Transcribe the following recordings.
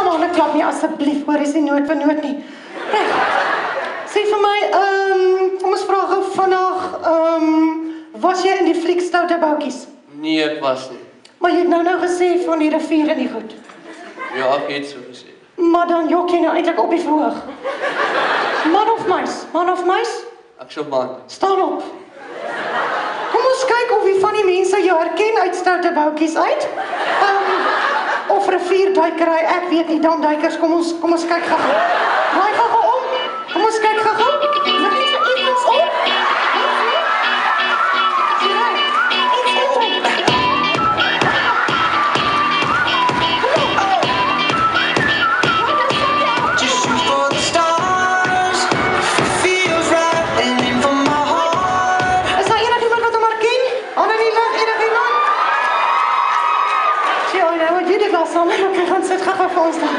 my hande klap nie, asseblief, hoor, is nie nood vir nood nie. Reg, sê vir my, kom ons vraag gou vandag, was jy in die fliek Stoute Boutjies? Nee, ek was nie. Maar jy het nou gesê van die rivier en die goed. Ja, ek het so gesê. Maar dan jok jy nou eintlik op die verhoog. Man of muis? Man of muis? Ek sou man. Staan op. Kom ons kyk of wie van die mense jou herken uit Stoute Boutjies uit. Of rivierduikery, ek weet nie, damduikers, kom ons kyk gou. Draai gou om. Kom ons kyk gou. Lig net so effens op. Sit gou vir ons dan.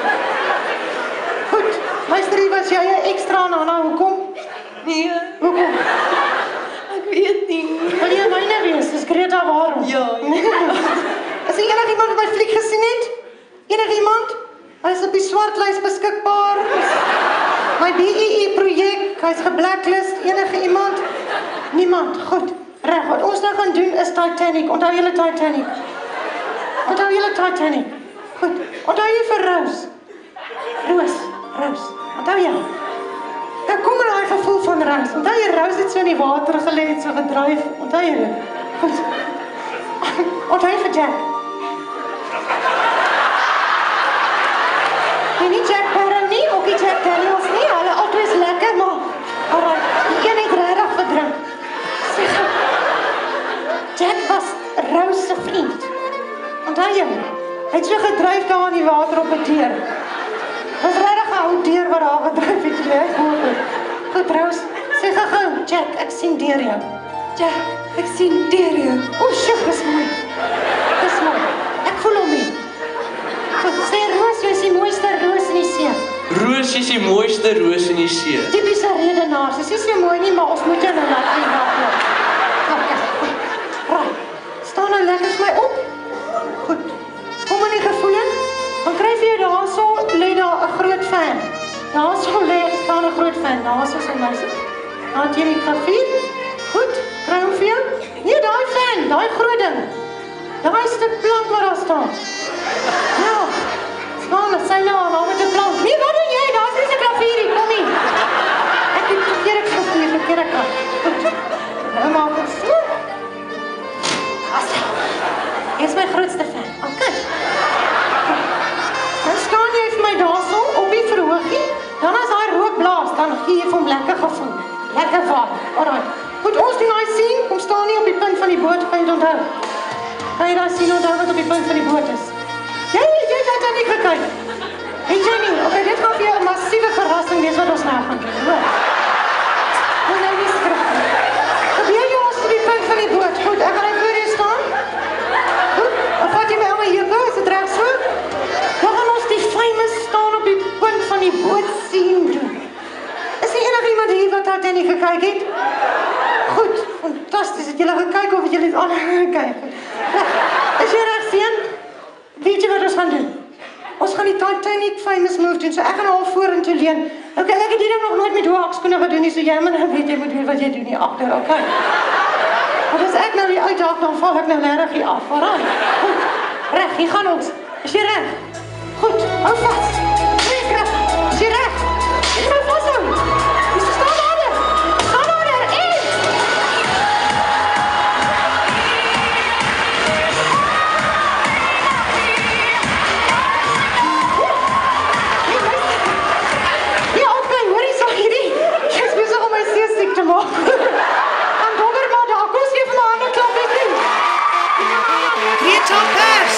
Goed, luister, was jy ekstra aan Anna, hoekom? Nee. Hoekom? Ek weet nie. Wil jy myne wees? Dis Greta, waarom? Ja. Is er enigiemand wat my fliek gesien het? Enigiemand? Hy is op die swartlys beskikbaar. My BEE projek, hy is geblacklist. Enige iemand? Niemand. Goed. Reg, wat ons nou gaan doen is Titanic. Onthou julle Titanic? Onthou julle Titanic? Goed, onthou jy vir Roos? Roos, onthou jy? Daar kom maar die gevoel van Roos. Onthou jy, Roos het so in die water gelê, het so gedryf. Onthou jy dit? Goed. Onthou jy vir Jack? Nee, nie Jack Sparrow nie, ook nie Jack Daniels nie. Hulle altyd is lekker, maar die een het regtig verdrink. Jack was Roos se vriend. Onthou jy? Hy het so gedryf daar aan die water op 'n deur. Dit is regtig 'n ou deur wat daar gedryf het, jy weet. Goed, Roos, sê gou, Jack, ek sien deur jou. Jack, ek sien deur jou. O, shit, dis mooi. Dis mooi. Ek voel hom nie. Goed, sê Roos, jy is die mooiste roos in die see. Roos is die mooiste roos in die see. Typiese redenaar. Sy is nie mooi nie, maar ons moet jou nou laat inwerk. Raai, staan nou lekker vir my op. Goed. Kom in die gevoel in, dan krijg jy daarso, lê daar 'n groot fan. Daarso staan 'n groot fan, daarso is 'n meisie. Daar het jy die grafiek. Goed, kry hom vir jou. Nee, daai fan, daai groot ding. Daai stuk plank wat daar staan. Ja, staan, sy nou aan, daar met 'n plank. Nee, wat doen jy? Daar is nie 'n grafiek, kom nie. Ek het verkeerde kant. Goed, nou maak ons so. Jy is my grootste fan, oké. Dan staan jy vir my daarso op die verhoogie, dan as hy rook blaas, dan gee jy vir hom lekker gevoel. Lekker warm. Alright. Goed, ons doen daai sien, kom staan nie op die punt van die boot, kan jy dit onthou? Kan jy daai sien onthou wat op die punt van die boot is? Jy het daar nie gekyk. Het jy nie? Oké, dit gaan vir jou 'n massiewe verrassing wees wat ons nou gaan doen, hoor. Moet nou nie skrik nie. Probeer jy ons op die punt van die boot. Goed, ek gaan voor jou staan. Of vat jy my aan my heupe, is dit reg so? Dan gaan ons die famous staan op die punt van die boot sien doen. Is er enigiemand hier wat daar nie gekyk het? Goed, fantasties. Het julle gekyk of het julle het al gekyk? Is jy reg, seun? Weet jy wat ons gaan doen? Ons gaan die Titanic famous move doen, so ek gaan al vorentoe leun. Ok, ek het hier nog nooit met hoekskoene gedoen nie, so jy moet nou weet, jy moet weet wat jy doen hier agter, ok? Want as ek nou die uithaal, dan val ek nou regtig hier af. Alraai. Goed. Reg, hier gaan ons. Is jy reg? Goed, hou vas. Twee krag. Is jy reg? Is my vashou. Staan harder. Staan harder. En. Ja, oké, hoor jy so hierdie? Jy is besig om my seesiek te maak. Rita Pers.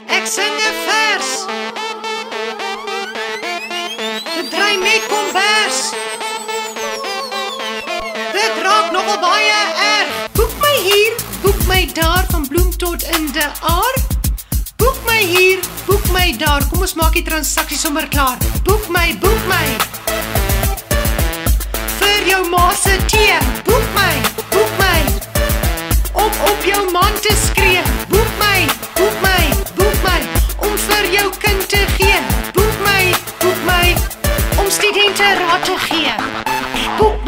Ek sing 'n vers. Dit draai met kombers. Dit raak nogal baie erg. Boek my hier, boek my daar, van Bloem tot in de Aar. Boek my hier, boek my daar. Kom ons maak die transaksie sommer klaar. Boek my, boek my. Vir jou ma se tee. Boek my, boek my. Om op jou man te skree. Boek my, boek my, boek my. 'n raad te gee. Boek